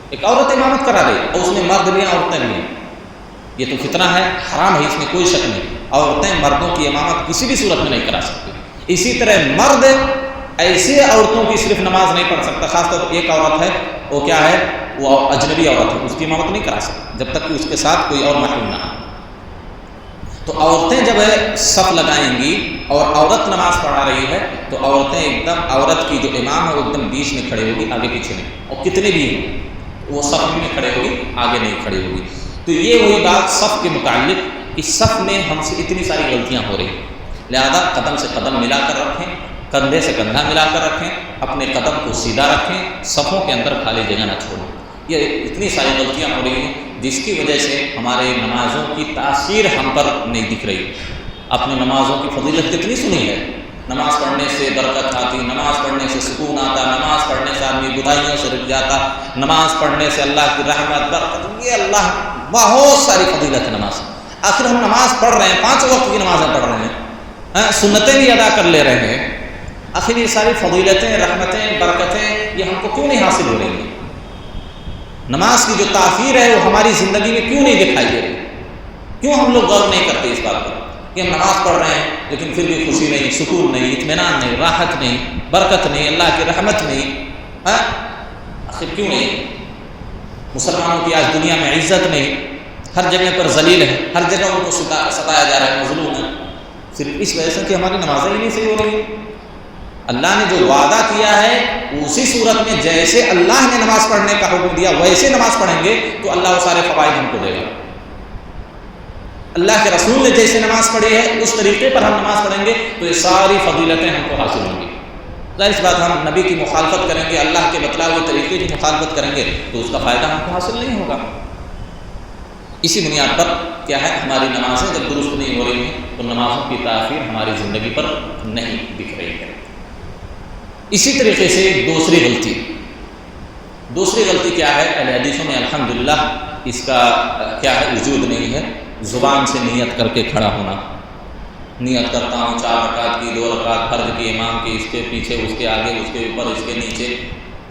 S1: ایک عورت امامت کرا رہی ہے اور اس میں مرد بھی ہیں عورتیں بھی ہیں۔ یہ تو فتنہ ہے، حرام ہے، اس میں کوئی شک نہیں۔ عورتیں مردوں کی امامت کسی بھی صورت میں نہیں کرا سکتی۔ اسی طرح مرد ایسے عورتوں کی صرف نماز نہیں پڑھ سکتا، خاص طور پر ایک عورت ہے وہ کیا ہے، وہ اجنبی عورت ہے، اس کی امامت نہیں کرا سکتا جب تک کہ اس کے ساتھ کوئی اور محرم نہ ہو۔ تو عورتیں جب صف لگائیں گی اور عورت نماز پڑھا رہی ہے تو عورتیں ایک دم، عورت کی جو امام ہے وہ ایک دم بیچ میں کھڑے ہوگی، آگے پیچھے نہیں، اور کتنے بھی ہوں وہ صف میں کھڑے ہوگی، آگے نہیں کھڑے ہوگی۔ تو یہ وہی بات صف کے متعلق کہ صف میں ہم سے اتنی ساری غلطیاں ہو رہی ہیں، لہذا قدم سے قدم ملا کر رکھیں، کندھے سے کندھا ملا کر رکھیں، اپنے قدم کو سیدھا رکھیں، صفوں کے اندر خالی جگہ نہ چھوڑیں۔ یہ اتنی ساری غلطیاں ہو رہی ہیں جس کی وجہ سے ہمارے نمازوں کی تاثیر ہم پر نہیں دکھ رہی۔ اپنی نمازوں کی فضیلت کتنی سنی ہے، نماز پڑھنے سے برکت آتی، نماز پڑھنے سے سکون آتا، نماز پڑھنے سے آدمی برائیوں سے رک جاتا، نماز پڑھنے سے اللہ کی رحمت برکت، یہ اللہ بہت ساری فضیلت ہے نماز۔ آخر ہم نماز پڑھ رہے ہیں، 5 وقت کی نمازیں پڑھ رہے ہیں، سنتیں بھی ادا کر لے رہے ہیں، آخر یہ ساری فضیلتیں، رحمتیں، برکتیں یہ ہم کو کیوں نہیں حاصل ہو رہی ہیں؟ نماز کی جو تاثیر ہے وہ ہماری زندگی میں کیوں نہیں دکھائی دے رہی؟ کیوں ہم لوگ غور نہیں کرتے اس بات پر کہ ہم نماز پڑھ رہے ہیں لیکن پھر بھی خوشی نہیں، سکون نہیں، اطمینان نہیں، راحت نہیں، برکت نہیں، اللہ کی رحمت نہیں؟ آخر کیوں نہیں؟ مسلمانوں کی آج دنیا میں عزت نہیں، ہر جگہ پر ذلیل ہے، ہر جگہ ان کو ستایا جا رہا ہے، مظلوم ہے، صرف اس وجہ سے کہ ہماری نمازیں ہی نہیں صحیح ہو رہی ہیں۔ اللہ نے جو وعدہ کیا ہے اسی صورت میں جیسے اللہ نے نماز پڑھنے کا حکم دیا ویسے نماز پڑھیں گے تو اللہ وہ سارے فوائد ہم کو دے گا۔ اللہ کے رسول نے جیسے نماز پڑھی ہے اس طریقے پر ہم نماز پڑھیں گے تو یہ ساری فضیلتیں ہم کو حاصل ہوں گی۔ ظاہر اس بات ہم نبی کی مخالفت کریں گے، اللہ کے بتلائے ہوئے طریقے کی مخالفت کریں گے تو اس کا فائدہ ہم کو حاصل نہیں ہوگا۔ اسی بنیاد پر کیا ہے، ہماری نمازیں جب درست نہیں ہو رہی ہیں تو نمازوں کی تاثیر ہماری زندگی پر نہیں دکھ رہی ہے۔ اسی طریقے سے دوسری غلطی کیا ہے؟ اہل حدیثوں میں الحمدللہ اس کا کیا ہے، وجود نہیں ہے، زبان سے نیت کر کے کھڑا ہونا۔ نیت کرتا ہوں 4 رکعت کی، 2 رکعت فرض کی، امام کی، اس کے پیچھے، اس کے آگے، اس کے اوپر، اس کے نیچے۔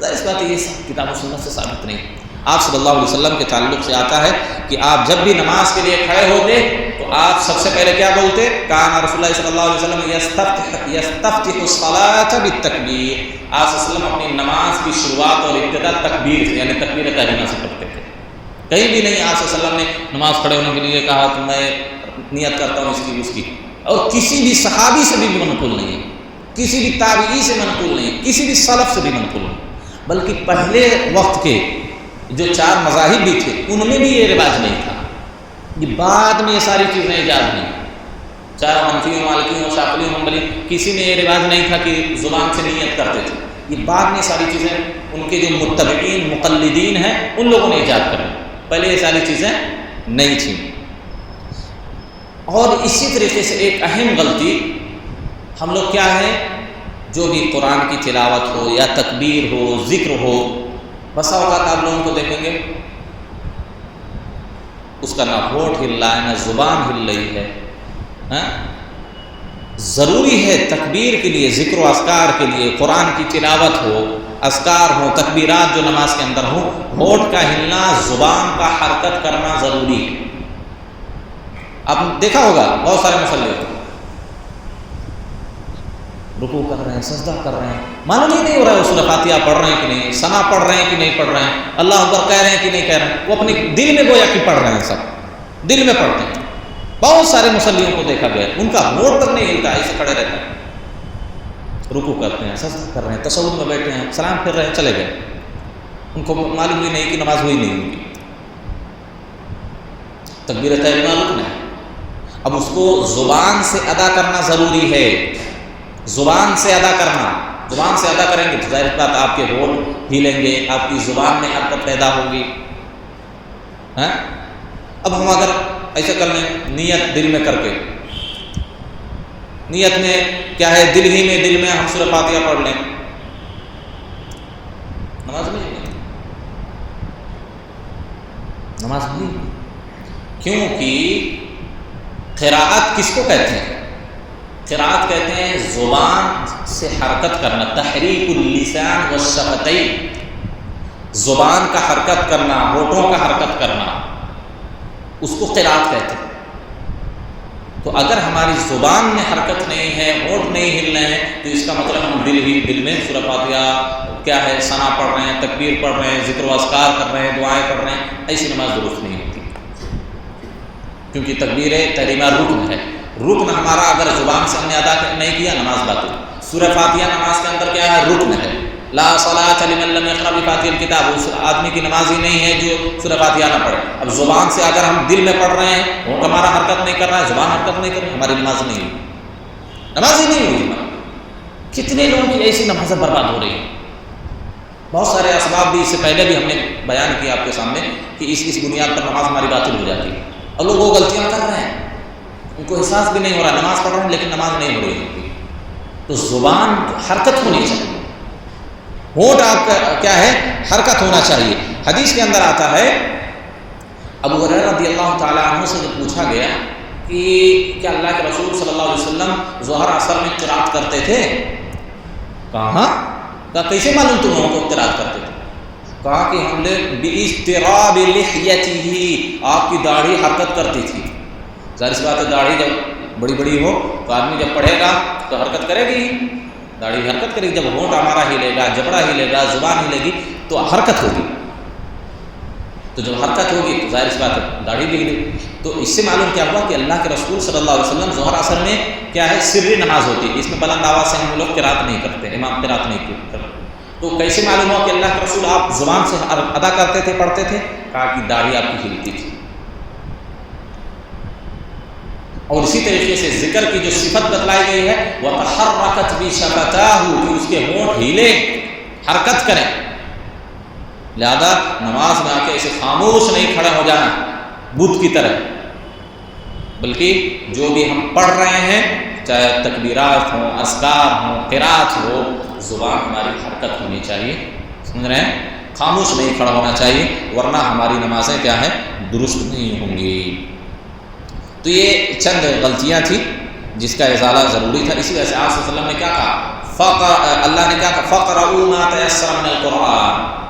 S1: ظاہر اس بات یہ کتاب و سنت سے ثابت نہیں۔ آپ صلی اللہ علیہ وسلم کے تعلق سے آتا ہے کہ آپ جب بھی نماز کے لیے کھڑے ہوتے تو آپ سب سے پہلے کیا بولتے؟ کان رسول اللہ صلی اللہ علیہ وسلم یستفتح الصلاۃ بالتکبیر۔ آپ صلی اللہ علیہ وسلم اپنی نماز کی شروعات اور ابتدا تکبیر سے، یعنی تکبیر تحریمہ سے کرتے تھے۔ کہیں بھی نہیں آپ صلی اللہ علیہ وسلم نے نماز کھڑے ہونے کے لیے کہا کہ میں نیت کرتا ہوں اس کی، اور کسی بھی صحابی سے بھی منقول نہیں ہے، کسی بھی تابعی سے منقول نہیں، کسی بھی سلف سے بھی منقول نہیں، بلکہ پہلے وقت کے جو 4 مذاہب بھی تھے ان میں بھی یہ رواج نہیں تھا۔ یہ بعد میں یہ ساری چیزیں ایجاد ہوئیں، چاہے حنفی ہوں، مالکی ہوں، شافعی ہوں، حنبلی، کسی میں یہ رواج نہیں تھا کہ زبان سے نیت کرتے تھے۔ یہ بعد میں ساری چیزیں ان کے جو متبعین، مقلدین ہیں ان لوگوں نے ایجاد کر لی، پہلے یہ ساری چیزیں نہیں تھیں۔ اور اسی طریقے سے ایک اہم غلطی ہم لوگ کیا ہے، جو بھی قرآن کی تلاوت ہو یا تکبیر ہو، ذکر ہو، بسا اوقات آپ لوگوں کو دیکھیں گے اس کا نہ ہونٹ ہل رہا ہے نہ زبان ہل رہی ہے۔ ضروری ہے تکبیر کے لیے، ذکر و اذکار کے لیے، قرآن کی تلاوت ہو، اذکار ہو، تکبیرات جو نماز کے اندر ہو، ہونٹ کا ہلنا، زبان کا حرکت کرنا ضروری ہے۔ آپ نے دیکھا ہوگا بہت سارے مسئلے رکوع کر رہے ہیں، سجدہ کر رہے ہیں، معلوم ہی نہیں ہو رہا ہے وہ سورۃ فاتحہ پڑھ رہے ہیں کہ نہیں، ثنا پڑھ رہے ہیں کہ نہیں پڑھ رہے ہیں، اللہ اکبر کہہ رہے ہیں کہ نہیں کہہ رہے ہیں، وہ اپنے دل میں گویا کہ پڑھ رہے ہیں، سب دل میں پڑھتے ہیں۔ بہت سارے مصلیوں کو دیکھا گیا ان کا ہونٹ تک نہیں ہلتا، ایسے کھڑے رہتے ہیں، رکوع کرتے ہیں، سجدہ کر رہے ہیں، تشہد میں بیٹھے ہیں، سلام پھر رہے ہیں، چلے گئے۔ ان کو معلوم بھی نہیں کہ نماز ہوئی نہیں ہوگی. تکبیر تحریمہ رکن ہے. اب اس کو زبان سے ادا کرنا ضروری ہے. زبان سے ادا کرنا، زبان سے ادا کریں گے تو ظاہر بات آپ کے ہونٹ ہلیں گے، آپ کی زبان میں حرکت پیدا ہوگی. ہاں اب ہم اگر ایسا کر لیں نیت دل میں کر کے، نیت میں کیا ہے، دل ہی میں دل میں ہم سورہ فاتحہ پڑھ لیں، نماز نہیں ہے، نماز نہیں. کیونکہ قراءت کس کو کہتے ہیں؟ قراءت کہتے ہیں زبان سے حرکت کرنا، تحریک اللسان والشفتین، زبان کا حرکت کرنا، ہونٹوں کا حرکت کرنا، اس کو قراءت کہتے ہیں. تو اگر ہماری زبان میں حرکت نہیں ہے، ہونٹ نہیں ہل رہے ہیں، تو اس کا مطلب ہم دل میں سورہ فاتحہ کیا ہے ثنا پڑھ رہے ہیں، تکبیر پڑھ رہے ہیں، ذکر و اذکار کر رہے ہیں، دعائیں پڑھ رہے ہیں. ایسی نماز درست نہیں ہوتی، کیونکہ تکبیر تحریمہ رکن ہے. رکن ہمارا اگر زبان سے ہم نے ادا نہیں کیا، نماز باطل. سورہ فاتحہ نماز کے اندر کیا ہے، رکن ہے. لا صلاۃ لمن لم یقرأ بفاتحہ الکتاب، اس آدمی کی نماز ہی نہیں ہے جو سورہ فاتحہ نہ پڑھے. اب زبان سے اگر ہم دل میں پڑھ رہے ہیں، ہونٹ ہمارا حرکت نہیں کر رہا ہے، زبان حرکت نہیں کر رہی، ہماری نماز نہیں ہوئی، نماز ہی نہیں ہوئی. کتنے لوگوں کی ایسی نمازیں برباد ہو رہی ہیں. بہت سارے اسباب بھی، اس سے پہلے بھی ہم نے بیان کیا آپ کے سامنے کہ اس بنیاد پر نماز ہماری باطل ہو جاتی ہے. اور لوگ وہ غلطیاں کر رہے ہیں، ان کو احساس بھی نہیں ہو رہا، نماز پڑھ رہے ہیں لیکن نماز نہیں ہو رہی ہوتی. تو زبان حرکت ہونی چاہیے، ہونٹ آپ کا کیا ہے، حرکت ہونا چاہیے. حدیث کے اندر آتا ہے، ابو ہریرہ رضی اللہ تعالیٰ عنہ سے جب پوچھا گیا کہ کیا اللہ کے رسول صلی اللہ علیہ وسلم ظہر عصر میں قرات کرتے تھے؟ کہا کیسے معلوم تم لوگوں کو قرات کرتے تھے؟ کہا کہ ہم نے باضطراب لحیتہ، آپ کی داڑھی حرکت کرتی تھی. ظاہر سی بات ہے، داڑھی جب بڑی بڑی ہو تو آدمی جب پڑھے گا تو حرکت کرے گی، داڑھی حرکت کرے گی. جب ہونٹ ہمارا ہلے گا، جبڑا ہلے گا، زبان ہلے گی تو حرکت ہوگی. تو جب حرکت ہوگی تو ظاہر سی بات ہے داڑھی بھی ہلے گی. تو اس سے معلوم کیا ہوا کہ اللہ کے رسول صلی اللہ علیہ وسلم ظہر عصر میں کیا ہے، سری نماز ہوتی ہے. اس میں بلند آواز سے ہم لوگ قرات نہیں کرتے، امام قرات نہیں کرتے. تو کیسے معلوم ہوا کہ اللہ کے رسول آپ زبان سے ادا کرتے تھے، پڑھتے تھے؟ کہا کہ داڑھی آپ کی ہلتی تھی. اور اسی طریقے سے ذکر کی جو صفت بتلائی گئی ہے، وَتَحَرَّكَتْ بِشَفَتَاهُ، کہ اس کے ہونٹ ہلے، حرکت کریں. لہذا نماز میں آ کے ایسے خاموش نہیں کھڑا ہو جانا بت کی طرح، بلکہ جو بھی ہم پڑھ رہے ہیں، چاہے تکبیرات ہوں، اذکار ہوں، قرات ہو، زبان ہماری حرکت ہونی چاہیے. سمجھ رہے ہیں؟ خاموش نہیں کھڑا ہونا چاہیے، ورنہ ہماری نمازیں کیا ہیں، درست نہیں ہوں گی. تو یہ چند غلطیاں تھیں جس کا ازالہ ضروری تھا. اسی وجہ سے آپ صلی اللہ علیہ وسلم نے کیا کہا، اللہ نے کیا کہا، فَقْرَؤُوا مَا تَيَسَّرَ مِنَ الْقُرْآنِ.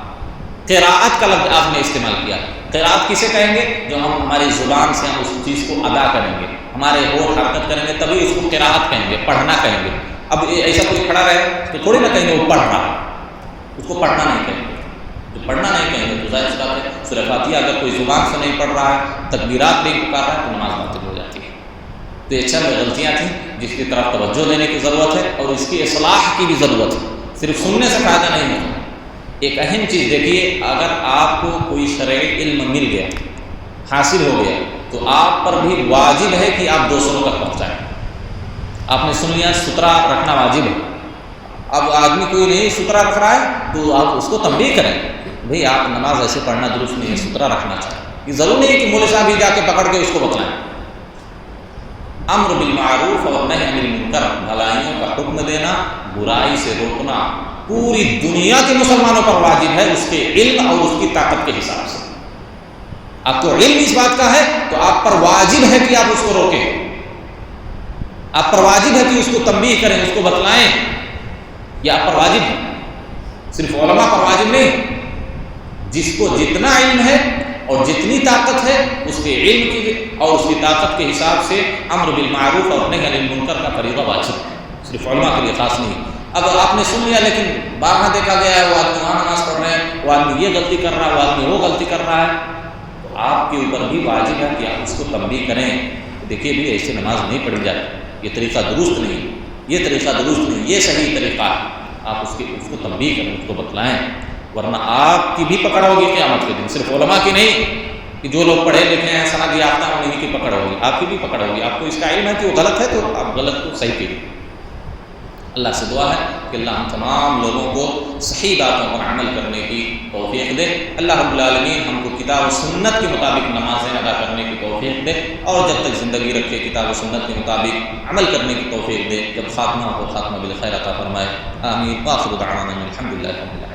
S1: قراءت کا لفظ آپ نے استعمال کیا. قراءت کسے کہیں گے؟ جو ہم ہماری زبان سے ہم اس چیز کو ادا کریں گے، ہمارے ہونٹ حرکت کریں گے، تبھی اس کو قراءت کہیں گے، پڑھنا کہیں گے. اب ایسا کوئی کھڑا رہے تو تھوڑی نہ کہیں گے وہ پڑھ رہا ہے، اس کو پڑھنا نہیں کہیں گے. تو پڑھنا نہیں کہیں گے تو ظاہر سی بات ہے سورہ فاتحہ اگر کوئی زبان سے نہیں پڑھ رہا ہے، تکبیرات نہیں پکار رہا ہے، تو نماز باطل ہو جاتی ہے. تو یہ چند غلطیاں تھیں جس کی طرف توجہ دینے کی ضرورت ہے، اور اس کی اصلاح کی بھی ضرورت ہے. صرف سننے سے فائدہ نہیں ہوتا. ایک اہم چیز دیکھیے، اگر آپ کو کوئی شرعی علم مل گیا، حاصل ہو گیا، تو آپ پر بھی واجب ہے کہ آپ دوسروں تک پہنچائیں. آپ نے سن لیا، سترا رکھنا واجب ہے. اب آدمی کوئی نہیں سترا رکھ رہا ہے تو آپ اس کو تنبیہ کریں، بھئی آپ نماز ایسے پڑھنا درست نہیں ہے، سترا رکھنا چاہیے. یہ ضروری نہیں کہ مولوی صاحب ہی جا کے پکڑ کے اس کو بتلائیں. امر بالمعروف اور نہی عن المنکر، بھلائیوں کا حکم دینا، برائی سے روکنا، پوری دنیا کے مسلمانوں پر واجب ہے، اس کے علم اور اس کی طاقت کے حساب سے. آپ کو علم اس بات کا ہے تو آپ پر واجب ہے کہ آپ اس کو روکیں، آپ پر واجب ہے کہ اس کو تنبیہ کریں، اس کو بتلائیں. یہ آپ پر واجب ہے، صرف علماء پر واجب نہیں. جس کو جتنا علم ہے اور جتنی طاقت ہے، اس کے علم کی اور اس کی طاقت کے حساب سے امر بالمعروف اور نہی عن المنکر کا فریضہ واجب ہے، صرف علماء کے لیے خاص نہیں. اب آپ نے سن لیا لیکن بارہا دیکھا گیا ہے وہ آدمی وہاں نماز پڑھ رہے ہیں، وہ آدمی یہ غلطی کر رہا ہے، وہ آدمی وہ غلطی کر رہا ہے، تو آپ کے اوپر بھی واجب ہے کہ آپ اس کو تنبیہ کریں. دیکھیے بھی ایسے نماز نہیں پڑھی جاتی، یہ طریقہ درست نہیں، یہ طریقہ درست نہیں، یہ صحیح طریقہ ہے. آپ اس کو تنبیہ کریں، اس کو بتلائیں. ورنہ آپ کی بھی پکڑ ہوگی قیامت کے دن، صرف علماء کی نہیں کہ جو لوگ پڑھے لکھے ہیں سند یافتہ ہیں انہیں کی پکڑ ہوگی، آپ کی بھی پکڑ ہوگی. آپ کو اس کا علم ہے کہ وہ غلط ہے تو آپ غلط کو صحیح کیجیے. اللہ سے دعا ہے کہ اللہ ہم تمام لوگوں کو صحیح باتوں پر عمل کرنے کی توفیق دے. اللہ رب العالمین ہم کو کتاب و سنت کے مطابق نمازیں ادا کرنے کی توفیق دے، اور جب تک زندگی رکھے کتاب و سنت کے مطابق عمل کرنے کی توفیق دے. جب خاتمہ ہو خاتمہ بالخیر عطا فرمائے. آمین. وآخر دعوانا الحمد للہ رب العالمین.